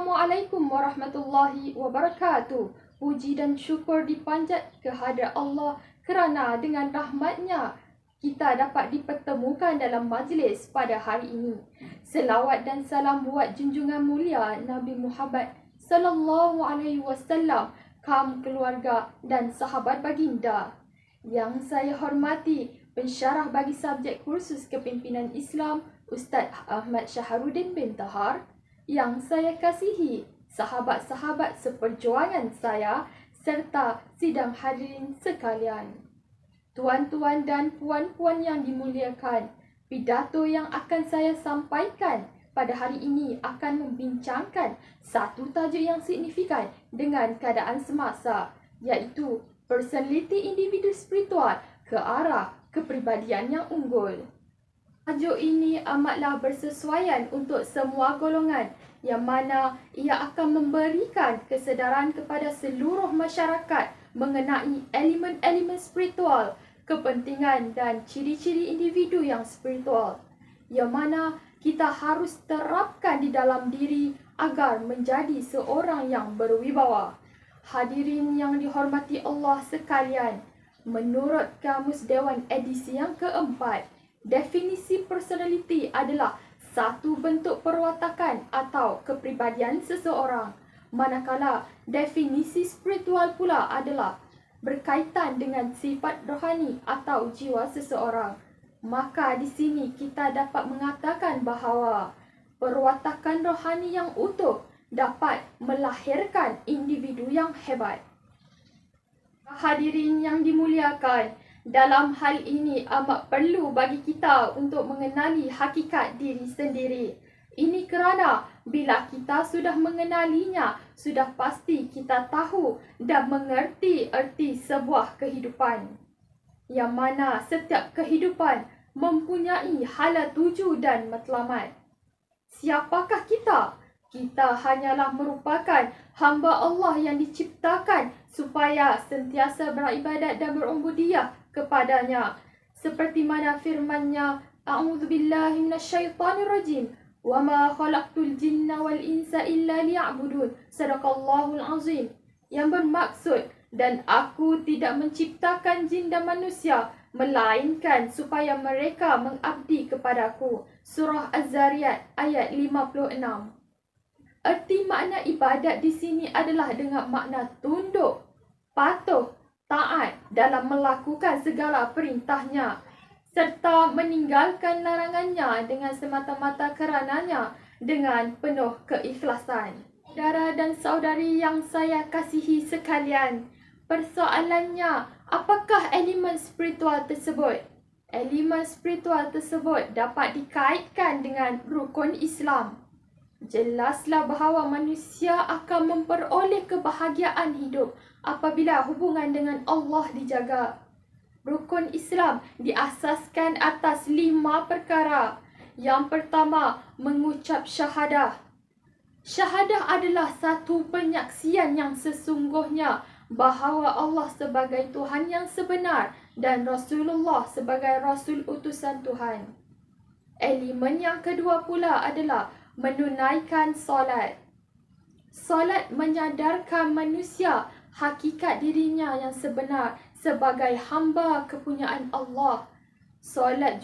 Assalamualaikum warahmatullahi wabarakatuh. Puji dan syukur dipanjat kehadrat Allah kerana dengan rahmat-Nya kita dapat dipertemukan dalam majlis pada hari ini. Selawat dan salam buat junjungan mulia Nabi Muhammad sallallahu alaihi wasallam, kaum keluarga dan sahabat baginda. Yang saya hormati pensyarah bagi subjek kursus kepimpinan Islam Ustaz Ahmad Syahrudin bin Tahar. Yang saya kasihi sahabat-sahabat seperjuangan saya serta sidang hadirin sekalian. Tuan-tuan dan puan-puan yang dimuliakan, pidato yang akan saya sampaikan pada hari ini akan membincangkan satu tajuk yang signifikan dengan keadaan semasa, iaitu personaliti individu spiritual ke arah kepribadian yang unggul. Tajuk ini amatlah bersesuaian untuk semua golongan yang mana ia akan memberikan kesedaran kepada seluruh masyarakat mengenai elemen-elemen spiritual, kepentingan dan ciri-ciri individu yang spiritual yang mana kita harus terapkan di dalam diri agar menjadi seorang yang berwibawa. Hadirin yang dihormati Allah sekalian, menurut Kamus Dewan edisi yang keempat, definisi personaliti adalah satu bentuk perwatakan atau kepribadian seseorang, manakala definisi spiritual pula adalah berkaitan dengan sifat rohani atau jiwa seseorang. Maka di sini kita dapat mengatakan bahawa perwatakan rohani yang utuh dapat melahirkan individu yang hebat. Hadirin yang dimuliakan, dalam hal ini amat perlu bagi kita untuk mengenali hakikat diri sendiri. Ini kerana bila kita sudah mengenalinya, sudah pasti kita tahu dan mengerti erti sebuah kehidupan. Yang mana setiap kehidupan mempunyai hala tuju dan matlamat. Siapakah kita? Kita hanyalah merupakan hamba Allah yang diciptakan supaya sentiasa beribadat dan berubudiyah kepadanya, seperti mana firman-Nya, a'udzubillahi minasyaitonirrajim, wa ma khalaqtul jinna wal insa illa liya'budun, sadaqallahul azim, yang bermaksud, dan aku tidak menciptakan jin dan manusia melainkan supaya mereka mengabdi kepadaku. Surah Az-Zariyat ayat 56. Erti makna ibadat di sini adalah dengan makna tunduk, patuh, taat dalam melakukan segala perintahnya serta meninggalkan larangannya dengan semata-mata kerananya dengan penuh keikhlasan. Saudara dan saudari yang saya kasihi sekalian, persoalannya, apakah elemen spiritual tersebut? Elemen spiritual tersebut dapat dikaitkan dengan rukun Islam. Jelaslah bahawa manusia akan memperoleh kebahagiaan hidup apabila hubungan dengan Allah dijaga. Rukun Islam diasaskan atas 5 perkara. Yang pertama, mengucap syahadah. Syahadah adalah satu penyaksian yang sesungguhnya bahawa Allah sebagai Tuhan yang sebenar dan Rasulullah sebagai Rasul utusan Tuhan. Elemen yang kedua pula adalah menunaikan solat. Solat menyadarkan manusia hakikat dirinya yang sebenar sebagai hamba kepunyaan Allah. Solat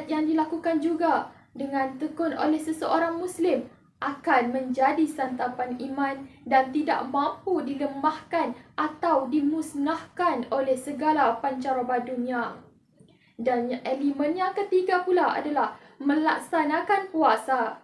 yang dilakukan juga dengan tekun oleh seseorang Muslim akan menjadi santapan iman dan tidak mampu dilemahkan atau dimusnahkan oleh segala pancaroba dunia. Dan elemen yang ketiga pula adalah melaksanakan puasa.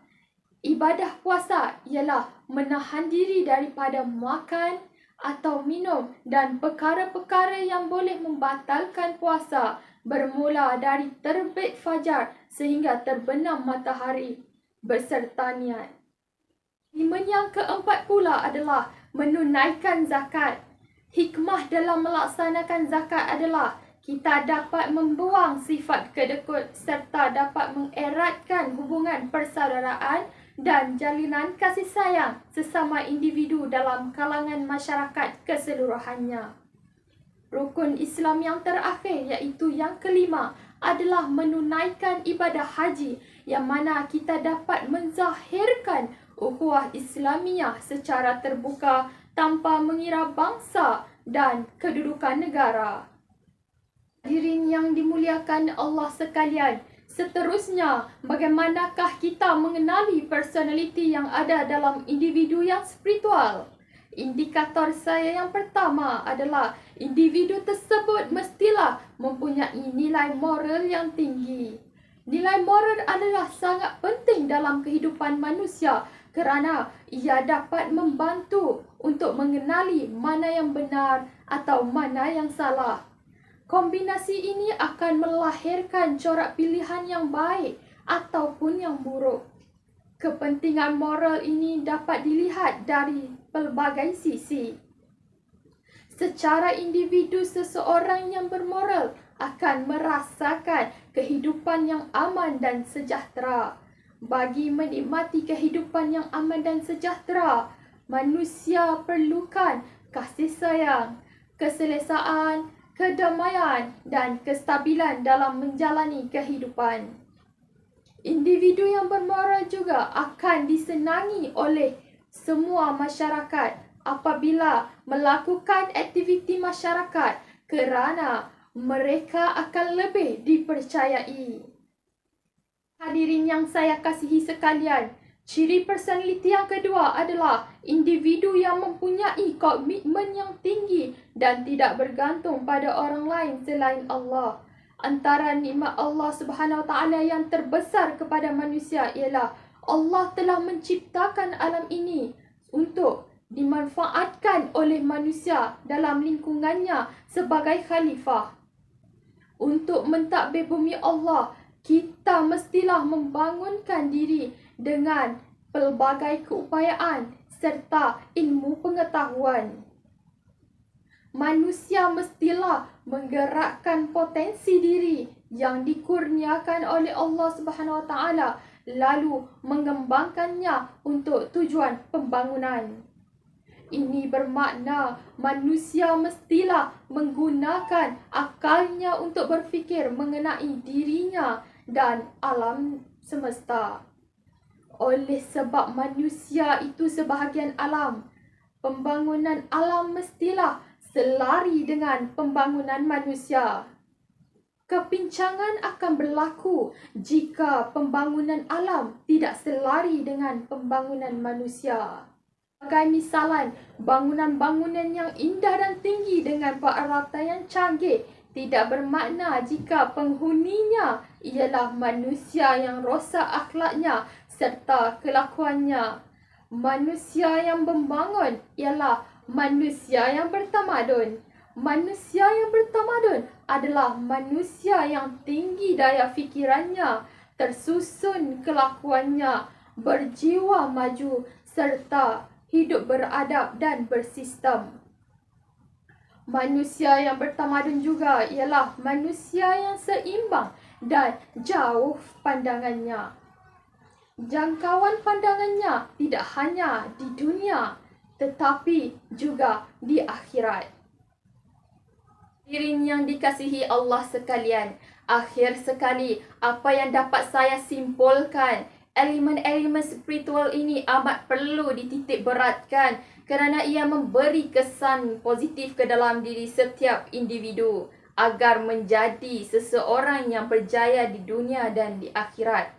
Ibadah puasa ialah menahan diri daripada makan atau minum dan perkara-perkara yang boleh membatalkan puasa bermula dari terbit fajar sehingga terbenam matahari berserta niat. Elemen yang keempat pula adalah menunaikan zakat. Hikmah dalam melaksanakan zakat adalah kita dapat membuang sifat kedekut serta dapat mengeratkan hubungan persaudaraan dan jalinan kasih sayang sesama individu dalam kalangan masyarakat keseluruhannya. Rukun Islam yang terakhir iaitu yang kelima adalah menunaikan ibadah haji yang mana kita dapat menzahirkan ukhuwah Islamiyah secara terbuka tanpa mengira bangsa dan kedudukan negara. Hadirin yang dimuliakan Allah sekalian, seterusnya, bagaimanakah kita mengenali personaliti yang ada dalam individu yang spiritual? Indikator saya yang pertama adalah individu tersebut mestilah mempunyai nilai moral yang tinggi. Nilai moral adalah sangat penting dalam kehidupan manusia kerana ia dapat membantu untuk mengenali mana yang benar atau mana yang salah. Kombinasi ini akan melahirkan corak pilihan yang baik ataupun yang buruk. Kepentingan moral ini dapat dilihat dari pelbagai sisi. Secara individu, seseorang yang bermoral akan merasakan kehidupan yang aman dan sejahtera. Bagi menikmati kehidupan yang aman dan sejahtera, manusia perlukan kasih sayang, keselesaan, kedamaian dan kestabilan dalam menjalani kehidupan. Individu yang bermoral juga akan disenangi oleh semua masyarakat apabila melakukan aktiviti masyarakat kerana mereka akan lebih dipercayai. Hadirin yang saya kasihi sekalian, ciri personaliti yang kedua adalah individu yang mempunyai komitmen yang tinggi dan tidak bergantung pada orang lain selain Allah. Antara nikmat Allah Subhanahu Wa Taala yang terbesar kepada manusia ialah Allah telah menciptakan alam ini untuk dimanfaatkan oleh manusia dalam lingkungannya sebagai khalifah. Untuk mentadbir bumi Allah, kita mestilah membangunkan diri dengan pelbagai keupayaan serta ilmu pengetahuan. Manusia mestilah menggerakkan potensi diri yang dikurniakan oleh Allah Subhanahu Wa Taala lalu mengembangkannya untuk tujuan pembangunan. Ini bermakna manusia mestilah menggunakan akalnya untuk berfikir mengenai dirinya dan alam semesta. Oleh sebab manusia itu sebahagian alam, pembangunan alam mestilah selari dengan pembangunan manusia. Kepincangan akan berlaku jika pembangunan alam tidak selari dengan pembangunan manusia. Sebagai misalan, bangunan-bangunan yang indah dan tinggi dengan peralatan yang canggih tidak bermakna jika penghuninya ialah manusia yang rosak akhlaknya serta kelakuannya. Manusia yang membangun ialah manusia yang bertamadun. Manusia yang bertamadun adalah manusia yang tinggi daya fikirannya, tersusun kelakuannya, berjiwa maju serta hidup beradab dan bersistem. Manusia yang bertamadun juga ialah manusia yang seimbang dan jauh pandangannya. Jangkauan pandangannya tidak hanya di dunia tetapi juga di akhirat. Hadirin yang dikasihi Allah sekalian, akhir sekali apa yang dapat saya simpulkan, elemen-elemen spiritual ini amat perlu dititik beratkan kerana ia memberi kesan positif ke dalam diri setiap individu agar menjadi seseorang yang berjaya di dunia dan di akhirat.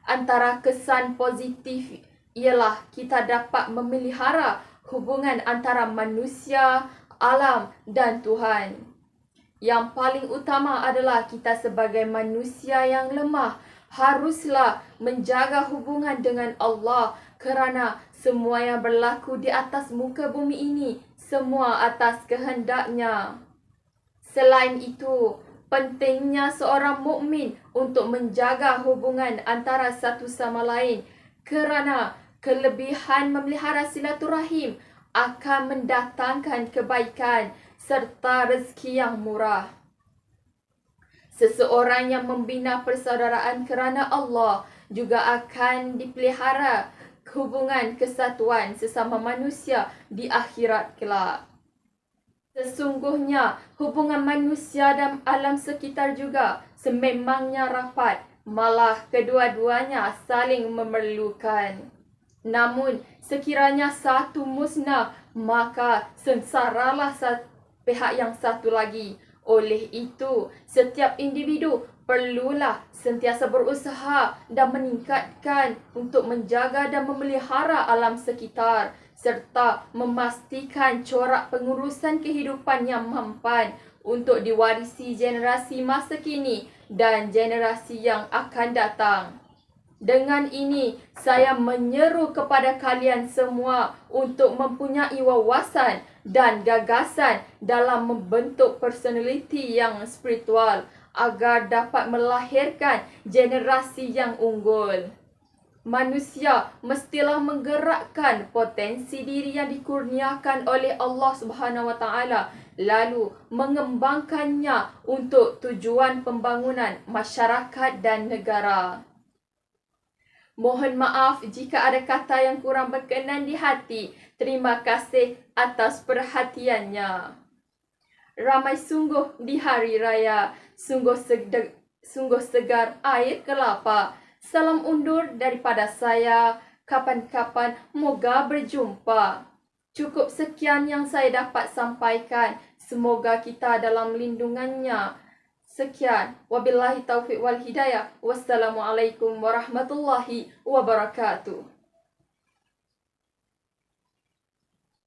Antara kesan positif ialah kita dapat memelihara hubungan antara manusia, alam dan Tuhan. Yang paling utama adalah kita sebagai manusia yang lemah haruslah menjaga hubungan dengan Allah kerana semua yang berlaku di atas muka bumi ini semua atas kehendaknya. Selain itu, pentingnya seorang mukmin untuk menjaga hubungan antara satu sama lain kerana kelebihan memelihara silaturahim akan mendatangkan kebaikan serta rezeki yang murah. Seseorang yang membina persaudaraan kerana Allah juga akan dipelihara hubungan kesatuan sesama manusia di akhirat kelak. Sesungguhnya hubungan manusia dan alam sekitar juga sememangnya rapat, malah kedua-duanya saling memerlukan. Namun, sekiranya satu musnah, maka sengsaralah pihak yang satu lagi. Oleh itu, setiap individu perlulah sentiasa berusaha dan meningkatkan untuk menjaga dan memelihara alam sekitar serta memastikan corak pengurusan kehidupan yang mampan untuk diwarisi generasi masa kini dan generasi yang akan datang. Dengan ini, saya menyeru kepada kalian semua untuk mempunyai wawasan dan gagasan dalam membentuk personaliti yang spiritual agar dapat melahirkan generasi yang unggul. Manusia mestilah menggerakkan potensi diri yang dikurniakan oleh Allah Subhanahu Wa Taala lalu mengembangkannya untuk tujuan pembangunan masyarakat dan negara. Mohon maaf jika ada kata yang kurang berkenan di hati. Terima kasih atas perhatiannya. Ramai sungguh di hari raya, sungguh segar air kelapa. Salam undur daripada saya. Kapan-kapan moga berjumpa. Cukup sekian yang saya dapat sampaikan. Semoga kita dalam lindungannya. Sekian, wabillahi taufiq wal hidayah. Wassalamualaikum warahmatullahi wabarakatuh.